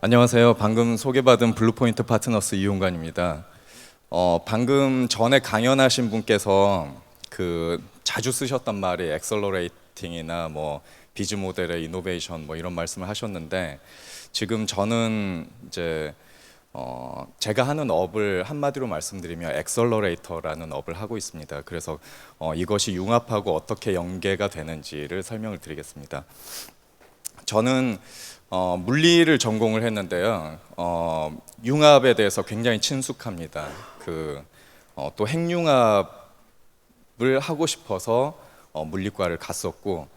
안녕하세요. 방금 소개받은 블루포인트 파트너스 이용관입니다. 방금 전에 강연하신 분께서 자주 쓰셨단 말이 엑셀러레이팅이나 뭐 비즈 모델의 이노베이션 뭐 이런 말씀을 하셨는데, 지금 저는 이제 제가 하는 업을 한마디로 말씀드리면 엑셀러레이터라는 업을 하고 있습니다. 그래서 이것이 융합하고 어떻게 연계가 되는지를 설명을 드리겠습니다. 저는 물리를 전공을 했는데요. 융합에 대해서 굉장히 친숙합니다. 또 핵융합을 하고 싶어서 물리과를 갔었고,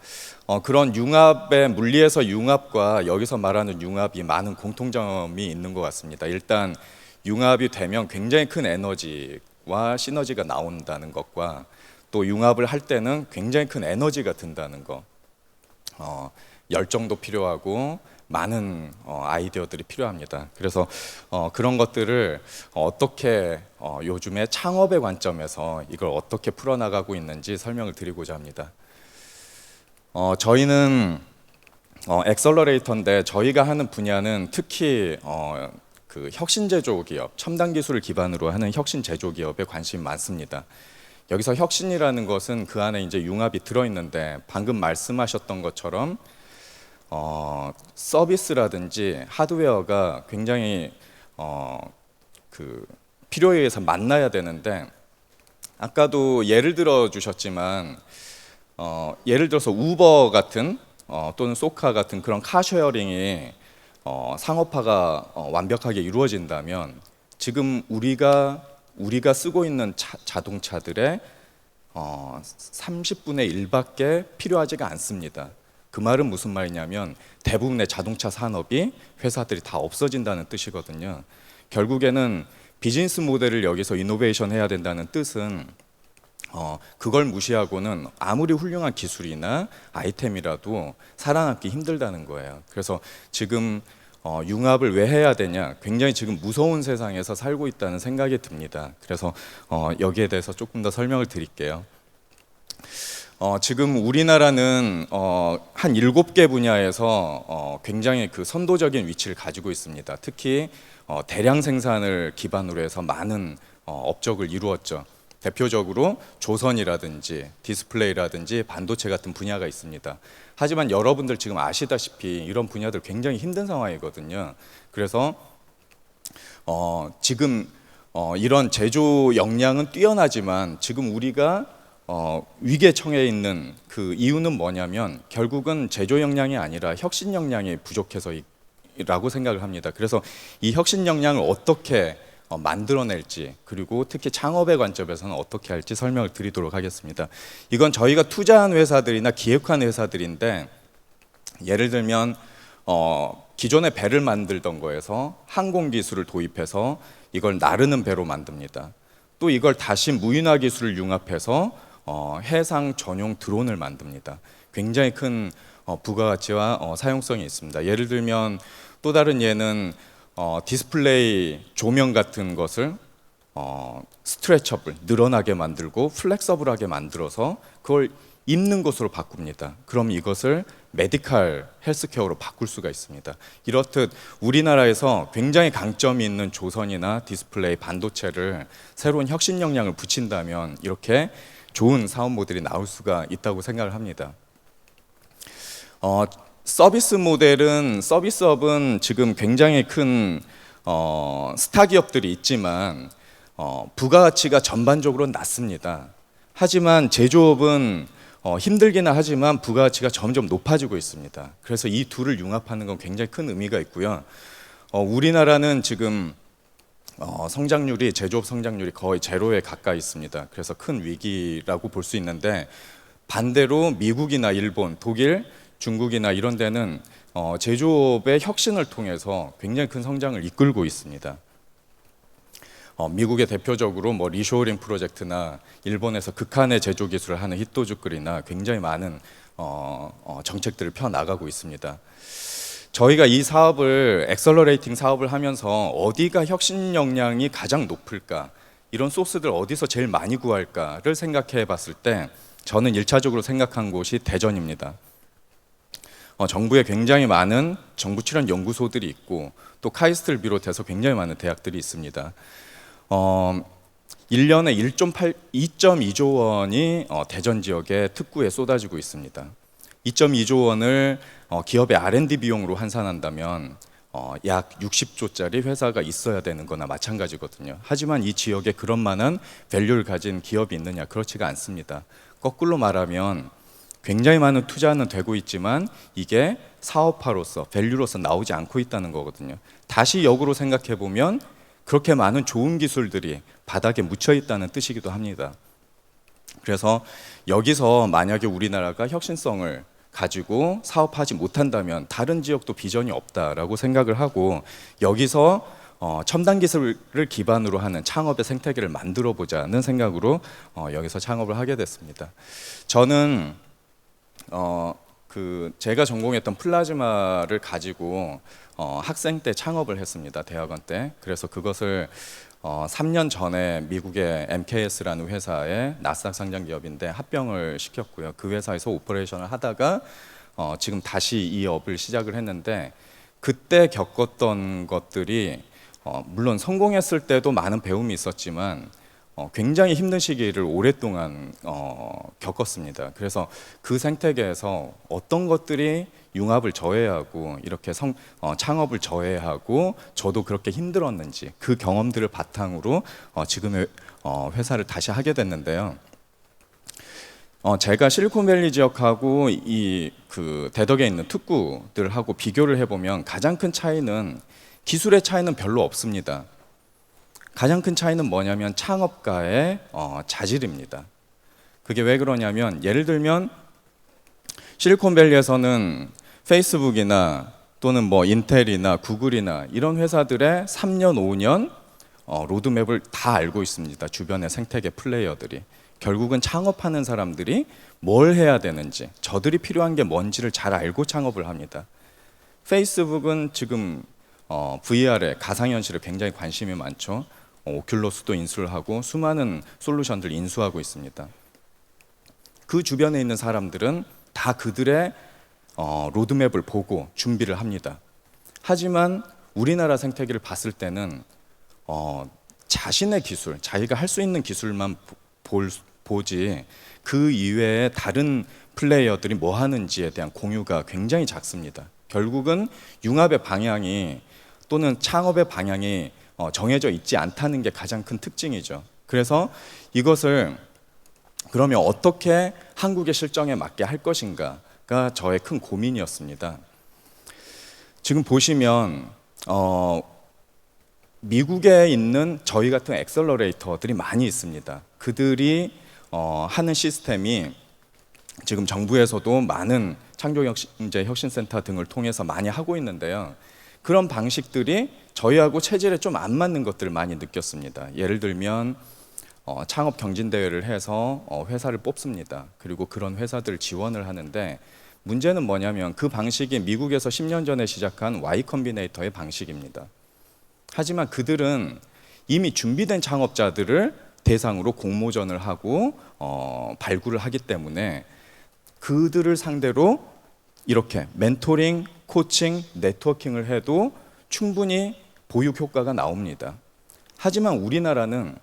그런 융합의 물리에서 융합과 여기서 말하는 융합이 많은 공통점이 있는 것 같습니다. 일단 융합이 되면 굉장히 큰 에너지와 시너지가 나온다는 것과, 또 융합을 할 때는 굉장히 큰 에너지가 든다는 것, 열정도 필요하고 많은 아이디어들이 필요합니다. 그래서 그런 것들을 어떻게 요즘에 창업의 관점에서 이걸 어떻게 풀어나가고 있는지 설명을 드리고자 합니다. 저희는 엑셀러레이터인데, 저희가 하는 분야는 특히 혁신 제조 기업, 첨단 기술을 기반으로 하는 혁신 제조 기업에 관심이 많습니다. 여기서 혁신이라는 것은 그 안에 이제 융합이 들어있는데, 방금 말씀하셨던 것처럼 서비스라든지 하드웨어가 굉장히 필요에 의해서 만나야 되는데, 아까도 예를 들어 주셨지만 예를 들어서 우버 같은 또는 소카 같은 그런 카쉐어링이 상업화가 완벽하게 이루어진다면, 지금 우리가 쓰고 있는 자동차들의 30분의 1밖에 필요하지가 않습니다. 그 말은 무슨 말이냐면, 대부분의 자동차 산업이, 회사들이 다 없어진다는 뜻이거든요. 결국에는 비즈니스 모델을 여기서 이노베이션 해야 된다는 뜻은 그걸 무시하고는 아무리 훌륭한 기술이나 아이템이라도 살아남기 힘들다는 거예요. 그래서 지금 융합을 왜 해야 되냐, 굉장히 지금 무서운 세상에서 살고 있다는 생각이 듭니다. 그래서 여기에 대해서 조금 더 설명을 드릴게요. 지금 우리나라는 한 7개 분야에서 굉장히 선도적인 위치를 가지고 있습니다. 특히 대량 생산을 기반으로 해서 많은 업적을 이루었죠. 대표적으로 조선이라든지 디스플레이라든지 반도체 같은 분야가 있습니다. 하지만 여러분들 지금 아시다시피 이런 분야들 굉장히 힘든 상황이거든요. 그래서 지금 이런 제조 역량은 뛰어나지만, 지금 우리가 위기에 처해 있는 그 이유는 뭐냐면, 결국은 제조 역량이 아니라 혁신 역량이 부족해서라고 생각을 합니다. 그래서 이 혁신 역량을 어떻게 만들어낼지, 그리고 특히 창업의 관점에서는 어떻게 할지 설명을 드리도록 하겠습니다. 이건 저희가 투자한 회사들이나 기획한 회사들인데, 예를 들면 기존의 배를 만들던 거에서 항공 기술을 도입해서 이걸 나르는 배로 만듭니다. 또 이걸 다시 무인화 기술을 융합해서 해상 전용 드론을 만듭니다. 굉장히 큰 부가가치와 사용성이 있습니다. 예를 들면 또 다른 예는 디스플레이 조명 같은 것을 스트레쳐블, 늘어나게 만들고 플렉서블하게 만들어서 그걸 입는 것으로 바꿉니다. 그럼 이것을 메디컬 헬스케어로 바꿀 수가 있습니다. 이렇듯 우리나라에서 굉장히 강점이 있는 조선이나 디스플레이, 반도체를 새로운 혁신 역량을 붙인다면 이렇게 좋은 사업 모델이 나올 수가 있다고 생각을 합니다. 서비스 모델은, 서비스업은 지금 굉장히 큰 스타 기업들이 있지만 부가가치가 전반적으로 낮습니다. 하지만 제조업은 힘들기는 하지만 부가가치가 점점 높아지고 있습니다. 그래서 이 둘을 융합하는 건 굉장히 큰 의미가 있고요. 우리나라는 지금 성장률이, 제조업 성장률이 거의 제로에 가까이 있습니다. 그래서 큰 위기라고 볼 수 있는데, 반대로 미국이나 일본, 독일, 중국이나 이런 데는 제조업의 혁신을 통해서 굉장히 큰 성장을 이끌고 있습니다. 미국의 대표적으로 리쇼어링 프로젝트나, 일본에서 극한의 제조 기술을 하는 히토즈쿠리나 굉장히 많은 정책들을 펴 나가고 있습니다. 저희가 이 사업을, 엑셀러레이팅 사업을 하면서 어디가 혁신 역량이 가장 높을까, 이런 소스들 어디서 제일 많이 구할까를 생각해 봤을 때, 저는 1차적으로 생각한 곳이 대전입니다. 정부에 굉장히 많은 정부 출연 연구소들이 있고 또 카이스트를 비롯해서 굉장히 많은 대학들이 있습니다. 1년에 2.2조 원이 대전 지역의 특구에 쏟아지고 있습니다. 2.2조 원을 기업의 R&D 비용으로 환산한다면 약 60조짜리 회사가 있어야 되는 거나 마찬가지거든요. 하지만 이 지역에 그런 만한 밸류를 가진 기업이 있느냐? 그렇지가 않습니다. 거꾸로 말하면 굉장히 많은 투자는 되고 있지만 이게 사업화로서 밸류로서 나오지 않고 있다는 거거든요. 다시 역으로 생각해 보면 그렇게 많은 좋은 기술들이 바닥에 묻혀 있다는 뜻이기도 합니다. 그래서 여기서 만약에 우리나라가 혁신성을 가지고 사업하지 못한다면 다른 지역도 비전이 없다라고 생각을 하고 여기서 첨단 기술을 기반으로 하는 창업의 생태계를 만들어 보자는 생각으로 여기서 창업을 하게 됐습니다. 저는 제가 전공했던 플라즈마를 가지고 학생 때 창업을 했습니다. 대학원 때. 그래서 그것을 3년 전에 미국의 MKS라는 회사에 나스닥 상장 기업인데 합병을 시켰고요. 그 회사에서 오퍼레이션을 하다가 지금 다시 이 업을 시작을 했는데 그때 겪었던 것들이 물론 성공했을 때도 많은 배움이 있었지만 굉장히 힘든 시기를 오랫동안 겪었습니다. 그래서 그 생태계에서 어떤 것들이 융합을 저해하고 이렇게 창업을 저해하고 저도 그렇게 힘들었는지 그 경험들을 바탕으로 지금의 회사를 다시 하게 됐는데요. 제가 실리콘밸리 지역하고 그 대덕에 있는 특구들하고 비교를 해보면 가장 큰 차이는 기술의 차이는 별로 없습니다. 가장 큰 차이는 뭐냐면 창업가의 자질입니다. 그게 왜 그러냐면 예를 들면 실리콘밸리에서는 페이스북이나 또는 뭐 인텔이나 구글이나 이런 회사들의 3년, 5년 로드맵을 다 알고 있습니다. 주변의 생태계 플레이어들이. 결국은 창업하는 사람들이 뭘 해야 되는지, 저들이 필요한 게 뭔지를 잘 알고 창업을 합니다. 페이스북은 지금 VR에 가상현실에 굉장히 관심이 많죠. 오큘러스도 인수를 하고 수많은 솔루션들 인수하고 있습니다. 그 주변에 있는 사람들은 다 그들의 로드맵을 보고 준비를 합니다. 하지만 우리나라 생태계를 봤을 때는 자신의 기술, 자기가 할 수 있는 기술만 보지 그 이외에 다른 플레이어들이 뭐 하는지에 대한 공유가 굉장히 작습니다. 결국은 융합의 방향이 또는 창업의 방향이 정해져 있지 않다는 게 가장 큰 특징이죠. 그래서 이것을 그러면 어떻게 한국의 실정에 맞게 할 것인가가 저의 큰 고민이었습니다. 지금 보시면 미국에 있는 저희 같은 엑셀러레이터들이 많이 있습니다. 그들이 하는 시스템이 지금 정부에서도 많은 창조경제 혁신센터 등을 통해서 많이 하고 있는데요. 그런 방식들이 저희하고 체질에 좀 안 맞는 것들을 많이 느꼈습니다. 예를 들면 창업 경진대회를 해서 회사를 뽑습니다. 그리고 그런 회사들을 지원을 하는데 문제는 뭐냐면 그 방식이 미국에서 10년 전에 시작한 Y 컴비네이터의 방식입니다. 하지만 그들은 이미 준비된 창업자들을 대상으로 공모전을 하고 발굴을 하기 때문에 그들을 상대로 이렇게 멘토링, 코칭, 네트워킹을 해도 충분히 보육 효과가 나옵니다. 하지만 우리나라는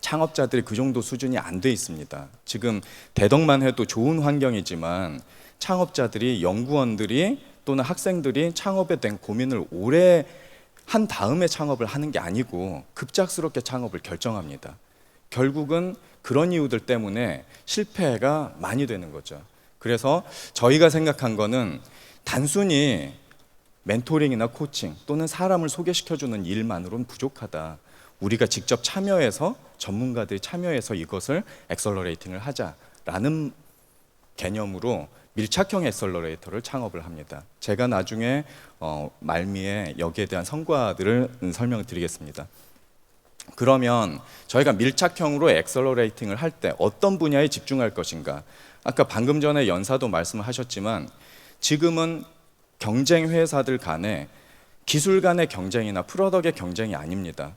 창업자들이 그 정도 수준이 안 돼 있습니다. 지금 대덕만 해도 좋은 환경이지만 창업자들이, 연구원들이 또는 학생들이 창업에 대한 고민을 오래 한 다음에 창업을 하는 게 아니고 급작스럽게 창업을 결정합니다. 결국은 그런 이유들 때문에 실패가 많이 되는 거죠. 그래서 저희가 생각한 거는 단순히 멘토링이나 코칭 또는 사람을 소개시켜주는 일만으로는 부족하다. 우리가 직접 참여해서 전문가들이 참여해서 이것을 엑셀러레이팅을 하자라는 개념으로 밀착형 엑셀러레이터를 창업을 합니다. 제가 나중에 말미에 여기에 대한 성과들을 설명을 드리겠습니다. 그러면 저희가 밀착형으로 엑셀러레이팅을 할 때 어떤 분야에 집중할 것인가? 아까 방금 전에 연사도 말씀을 하셨지만 지금은 경쟁 회사들 간에 기술 간의 경쟁이나 프로덕의 경쟁이 아닙니다.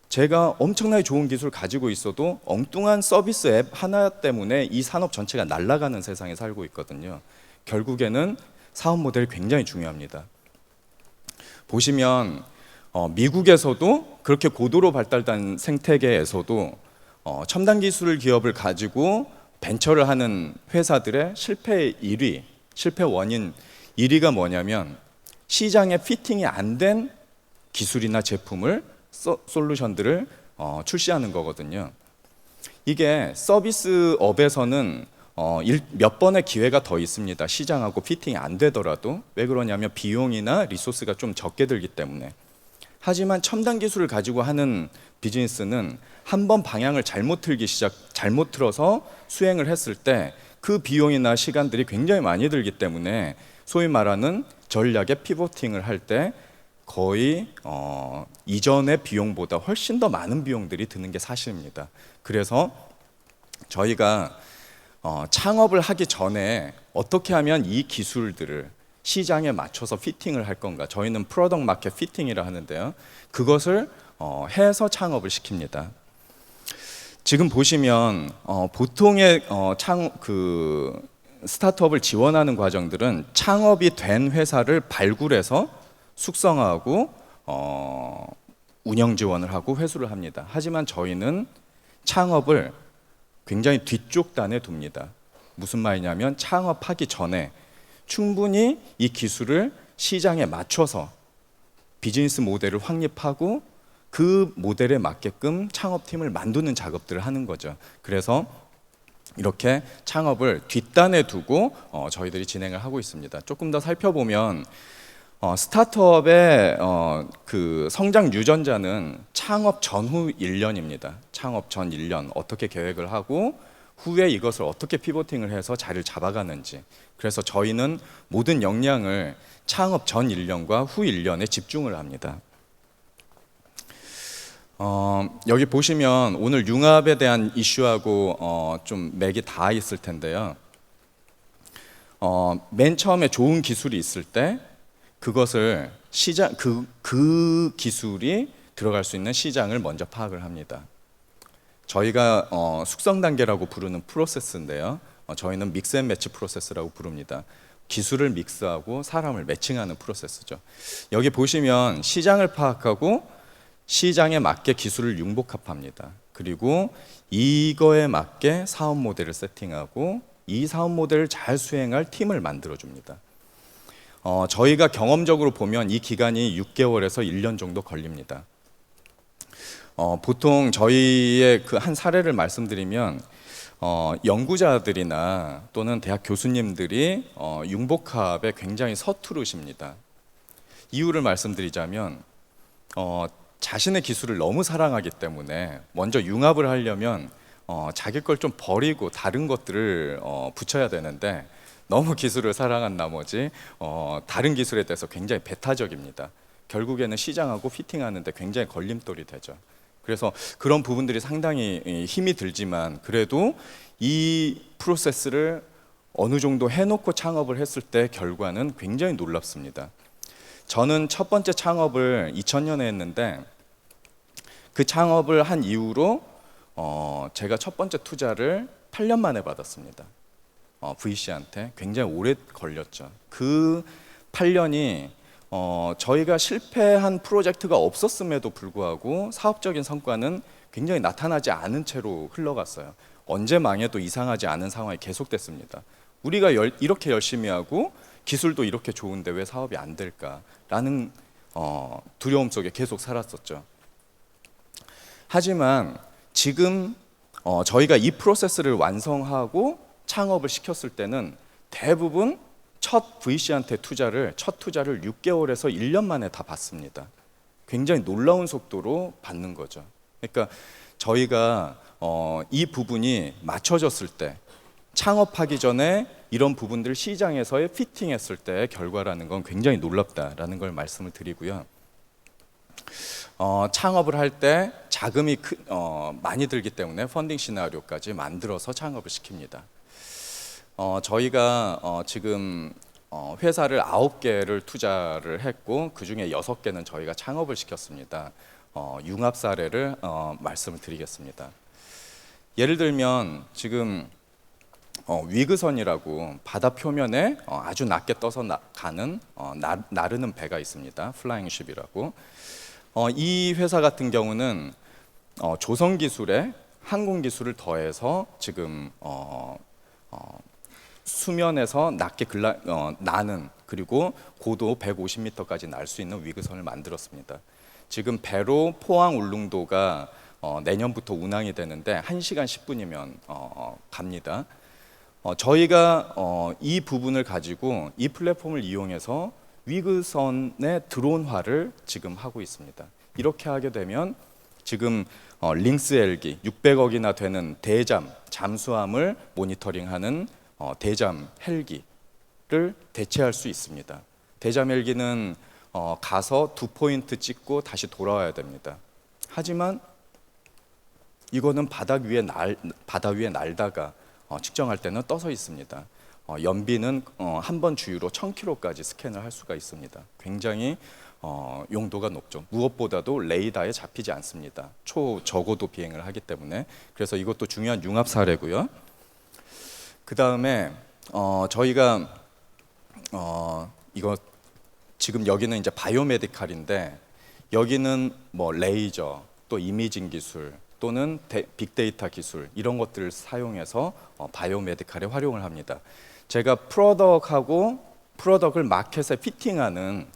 제가 엄청나게 좋은 기술 가지고 있어도 엉뚱한 서비스 앱 하나 때문에 이 산업 전체가 날아가는 세상에 살고 있거든요. 결국에는 사업 모델이 굉장히 중요합니다. 보시면 미국에서도 그렇게 고도로 발달된 생태계에서도 첨단 기술 기업을 가지고 벤처를 하는 회사들의 실패 1위, 실패 원인 1위가 뭐냐면 시장에 피팅이 안 된 기술이나 제품을 솔루션들을 출시하는 거거든요. 이게 서비스업에서는 몇 번의 기회가 더 있습니다. 시장하고 피팅이 안 되더라도. 왜 그러냐면 비용이나 리소스가 좀 적게 들기 때문에. 하지만 첨단 기술을 가지고 하는 비즈니스는 한 번 방향을 잘못 틀어서 수행을 했을 때 그 비용이나 시간들이 굉장히 많이 들기 때문에 소위 말하는 전략의 피보팅을 할 때 거의 이전의 비용보다 훨씬 더 많은 비용들이 드는 게 사실입니다. 그래서 저희가 창업을 하기 전에 어떻게 하면 이 기술들을 시장에 맞춰서 피팅을 할 건가? 저희는 프로덕트 마켓 피팅이라 하는데요. 그것을 해서 창업을 시킵니다. 지금 보시면 보통의 스타트업을 지원하는 과정들은 창업이 된 회사를 발굴해서 숙성하고 운영 지원을 하고 회수를 합니다. 하지만 저희는 창업을 굉장히 뒤쪽 단에 둡니다. 무슨 말이냐면 창업하기 전에 충분히 이 기술을 시장에 맞춰서 비즈니스 모델을 확립하고 그 모델에 맞게끔 창업팀을 만드는 작업들을 하는 거죠. 그래서 이렇게 창업을 뒷단에 두고 저희들이 진행을 하고 있습니다. 조금 더 살펴보면 스타트업의 그 성장 유전자는 창업 전후 1년입니다. 창업 전 1년 어떻게 계획을 하고 후에 이것을 어떻게 피보팅을 해서 자리를 잡아가는지. 그래서 저희는 모든 역량을 창업 전 1년과 후 1년에 집중을 합니다. 여기 보시면 오늘 융합에 대한 이슈하고 좀 맥이 닿아 있을 텐데요. 맨 처음에 좋은 기술이 있을 때 그것을 그 기술이 들어갈 수 있는 시장을 먼저 파악을 합니다. 저희가 숙성 단계라고 부르는 프로세스인데요. 저희는 믹스 앤 매치 프로세스라고 부릅니다. 기술을 믹스하고 사람을 매칭하는 프로세스죠. 여기 보시면 시장을 파악하고 시장에 맞게 기술을 융복합합니다. 그리고 이거에 맞게 사업 모델을 세팅하고 이 사업 모델을 잘 수행할 팀을 만들어줍니다. 저희가 경험적으로 보면 이 기간이 6개월에서 1년 정도 걸립니다. 보통 저희의 그 한 사례를 말씀드리면 연구자들이나 또는 대학 교수님들이 융복합에 굉장히 서투르십니다. 이유를 말씀드리자면 자신의 기술을 너무 사랑하기 때문에 먼저 융합을 하려면 자기 걸 좀 버리고 다른 것들을 붙여야 되는데 너무 기술을 사랑한 나머지 다른 기술에 대해서 굉장히 배타적입니다. 결국에는 시장하고 피팅하는데 굉장히 걸림돌이 되죠. 그래서 그런 부분들이 상당히 힘이 들지만 그래도 이 프로세스를 어느 정도 해놓고 창업을 했을 때 결과는 굉장히 놀랍습니다. 저는 첫 번째 창업을 2000년에 했는데 그 창업을 한 이후로 제가 첫 번째 투자를 8년 만에 받았습니다. VC한테 굉장히 오래 걸렸죠. 그 8년이 저희가 실패한 프로젝트가 없었음에도 불구하고 사업적인 성과는 굉장히 나타나지 않은 채로 흘러갔어요. 언제 망해도 이상하지 않은 상황이 계속됐습니다. 우리가 이렇게 열심히 하고 기술도 이렇게 좋은데 왜 사업이 안 될까라는 두려움 속에 계속 살았었죠. 하지만 지금 저희가 이 프로세스를 완성하고 창업을 시켰을 때는 대부분 첫 VC한테 첫 투자를 6개월에서 1년 만에 다 받습니다. 굉장히 놀라운 속도로 받는 거죠. 그러니까 저희가 이 부분이 맞춰졌을 때 창업하기 전에 이런 부분들 시장에서의 피팅했을 때 결과라는 건 굉장히 놀랍다라는 걸 말씀을 드리고요. 창업을 할 때 자금이 많이 들기 때문에 펀딩 시나리오까지 만들어서 창업을 시킵니다. 저희가 지금 회사를 9개를 투자를 했고 그중에 6개는 저희가 창업을 시켰습니다. 융합 사례를 말씀을 드리겠습니다. 예를 들면 지금 위그선이라고 바다 표면에 아주 낮게 떠서 가는 나르는 배가 있습니다. 플라잉쉽이라고. 이 회사 같은 경우는 조선 기술에 항공 기술을 더해서 지금 수면에서 낮게 나는, 그리고 고도 150m까지 날 수 있는 위그선을 만들었습니다. 지금 배로 포항 울릉도가 내년부터 운항이 되는데 1시간 10분이면 갑니다. 저희가 이 부분을 가지고 이 플랫폼을 이용해서 위그선의 드론화를 지금 하고 있습니다. 이렇게 하게 되면 지금 링스 헬기 600억이나 되는 대잠, 잠수함을 모니터링하는 대잠 헬기를 대체할 수 있습니다. 대잠 헬기는 가서 2포인트 찍고 다시 돌아와야 됩니다. 하지만 이거는 바다 위에 날다가 측정할 때는 떠서 있습니다. 연비는 한 번 주유로 1000km까지 스캔을 할 수가 있습니다. 굉장히 용도가 높죠. 무엇보다도 레이더에 잡히지 않습니다. 초저고도 비행을 하기 때문에. 그래서 이것도 중요한 융합 사례고요. 그 다음에 저희가 이거 지금 여기는 이제 바이오메디칼인데, 여기는 뭐 레이저, 또 이미징 기술, 또는 빅데이터 기술, 이런 것들을 사용해서 바이오메디칼에 활용을 합니다. 제가 프로덕을 마켓에 피팅하는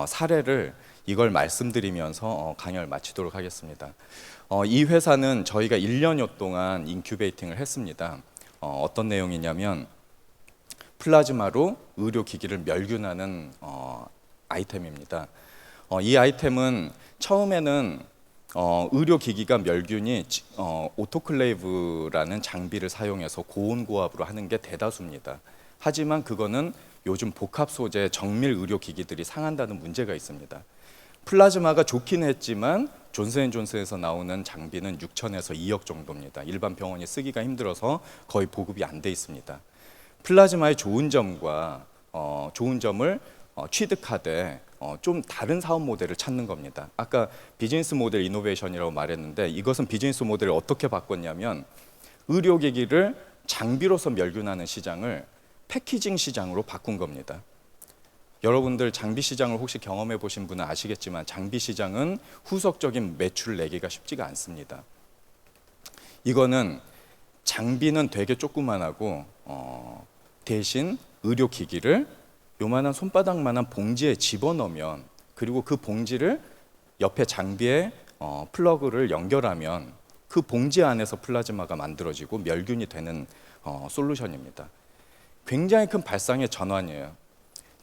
사례를 이걸 말씀드리면서 강연을 마치도록 하겠습니다. 이 회사는 저희가 1년여 동안 인큐베이팅을 했습니다. 어떤 내용이냐면 플라즈마로 의료기기를 멸균하는 아이템입니다. 이 아이템은 처음에는 의료기기가 멸균이 오토클레이브라는 장비를 사용해서 고온고압으로 하는 게 대다수입니다. 하지만 그거는 요즘 복합 소재 정밀 의료기기들이 상한다는 문제가 있습니다. 플라즈마가 좋긴 했지만 존슨앤존슨에서 나오는 장비는 6천에서 2억 정도입니다. 일반 병원이 쓰기가 힘들어서 거의 보급이 안 돼 있습니다. 플라즈마의 좋은 점과 좋은 점을 취득하되 좀 다른 사업 모델을 찾는 겁니다. 아까 비즈니스 모델 이노베이션이라고 말했는데, 이것은 비즈니스 모델을 어떻게 바꿨냐면 의료기기를 장비로서 멸균하는 시장을 패키징 시장으로 바꾼 겁니다. 여러분들 장비 시장을 혹시 경험해 보신 분은 아시겠지만 장비 시장은 후속적인 매출을 내기가 쉽지가 않습니다. 이거는 장비는 되게 조그만하고 대신 의료기기를 요만한 손바닥만한 봉지에 집어넣으면, 그리고 그 봉지를 옆에 장비에 플러그를 연결하면 그 봉지 안에서 플라즈마가 만들어지고 멸균이 되는 솔루션입니다. 굉장히 큰 발상의 전환이에요.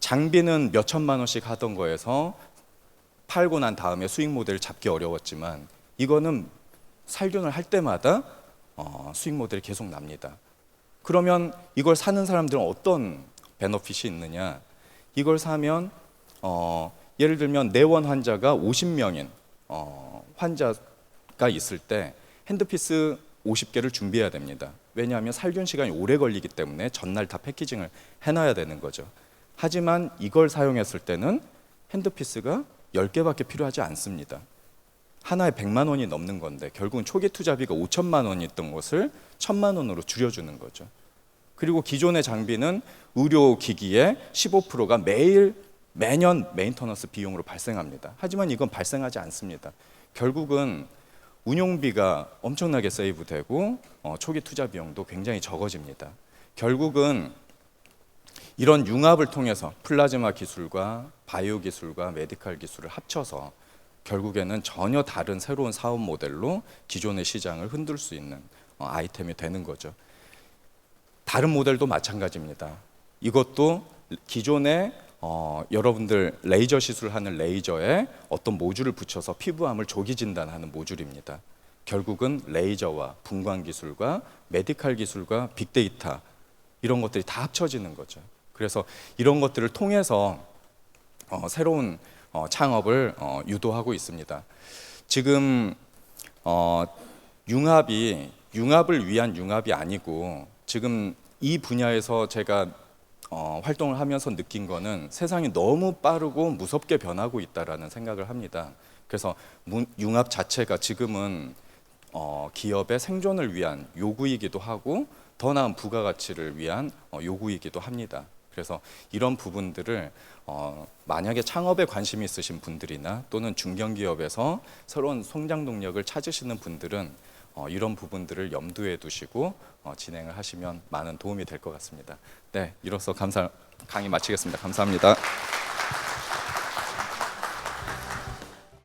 장비는 몇 천만 원씩 하던 거에서 팔고 난 다음에 수익 모델을 잡기 어려웠지만, 이거는 살균을 할 때마다 수익 모델이 계속 납니다. 그러면 이걸 사는 사람들은 어떤 베너핏이 있느냐? 이걸 사면 예를 들면 내원 환자가 50명인 환자가 있을 때 핸드피스 50개를 준비해야 됩니다. 왜냐하면 살균 시간이 오래 걸리기 때문에 전날 다 패키징을 해놔야 되는 거죠. 하지만 이걸 사용했을 때는 핸드피스가 10개밖에 필요하지 않습니다. 하나에 100만 원이 넘는 건데 결국은 초기 투자비가 5천만 원이 있던 것을 1,000만 원으로 줄여주는 거죠. 그리고 기존의 장비는 의료기기의 15%가 매년 메인터넌스 비용으로 발생합니다. 하지만 이건 발생하지 않습니다. 결국은 운용비가 엄청나게 세이브되고 초기 투자 비용도 굉장히 적어집니다. 결국은 이런 융합을 통해서 플라즈마 기술과 바이오 기술과 메디칼 기술을 합쳐서 결국에는 전혀 다른 새로운 사업 모델로 기존의 시장을 흔들 수 있는 아이템이 되는 거죠. 다른 모델도 마찬가지입니다. 이것도 기존에 여러분들 레이저 시술하는 레이저에 어떤 모듈을 붙여서 피부암을 조기 진단하는 모듈입니다. 결국은 레이저와 분광 기술과 메디칼 기술과 빅데이터 이런 것들이 다 합쳐지는 거죠. 그래서 이런 것들을 통해서 새로운 창업을 유도하고 있습니다. 지금 융합을 위한 융합이 아니고, 지금 이 분야에서 제가 활동을 하면서 느낀 거는 세상이 너무 빠르고 무섭게 변하고 있다라는 생각을 합니다. 그래서 융합 자체가 지금은 기업의 생존을 위한 요구이기도 하고 더 나은 부가가치를 위한 요구이기도 합니다. 그래서 이런 부분들을 만약에 창업에 관심이 있으신 분들이나 또는 중견기업에서 새로운 성장 동력을 찾으시는 분들은 이런 부분들을 염두에 두시고 진행을 하시면 많은 도움이 될 것 같습니다. 네, 이로써 강의 마치겠습니다. 감사합니다.